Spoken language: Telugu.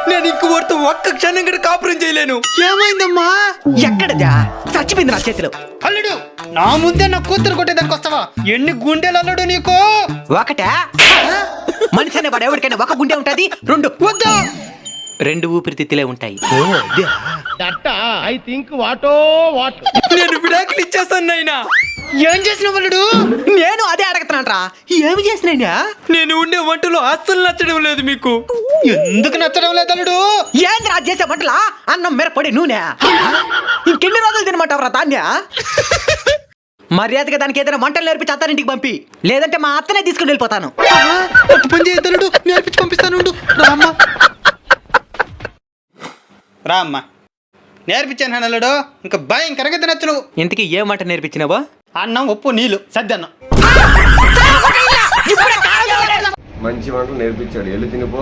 నేను ఇంకొకరితో ఒక్క క్షణం కూడా కాపురం చేయలేను. ఏమైందమ్మా? ఎక్కడదా? చచ్చిపోయింది నా చేతిలో. అల్లుడు, నా ముందే నా కూతురు కొట్టేదానికి వస్తావా? ఎన్ని గుండెలు అల్లుడు నీకు? ఒకటే మనిషి అనే వాడు ఎవరికైనా ఒక గుండె ఉంటది, వద్దా? రెండు ఊపిరితిత్తులే ఉంటాయి. నేను విడాకులు ఇచ్చేస్తాను నాయనా. ఏం చేసినావు అల్లుడు? నేను అదే అడగతానంట్రా. ఏమి చేసినా? నేను ఉండే వంటలో అస్సలు నచ్చడం లేదు మీకు. ఎందుకు నచ్చడం లేదు అల్లుడు? ఏంద్రా చేసే వంటలా? అన్నం మిరపొడి నూనె. ఇంకెన్ని రోజులు తినమంటావురా ధాన్య? మర్యాదగా దానికి ఏదైనా వంటలు నేర్పించి అత్తారింటికి పంపి, లేదంటే మా అత్తనే తీసుకుని వెళ్ళిపోతాను. పని చేయొద్దు, నేర్పించి పంపిస్తాను. రా అమ్మా, నేర్పించాను అల్లుడు. ఇంకా భయంకరంగా తినచ్చు నువ్వు. ఇంతకీ ఏ వంట నేర్పించినావా? అన్నం, ఉప్పు, నీళ్ళు, సద్దన్నం. మంచి వంటలు నేర్పించాడు. ఎల్లు తినిపో.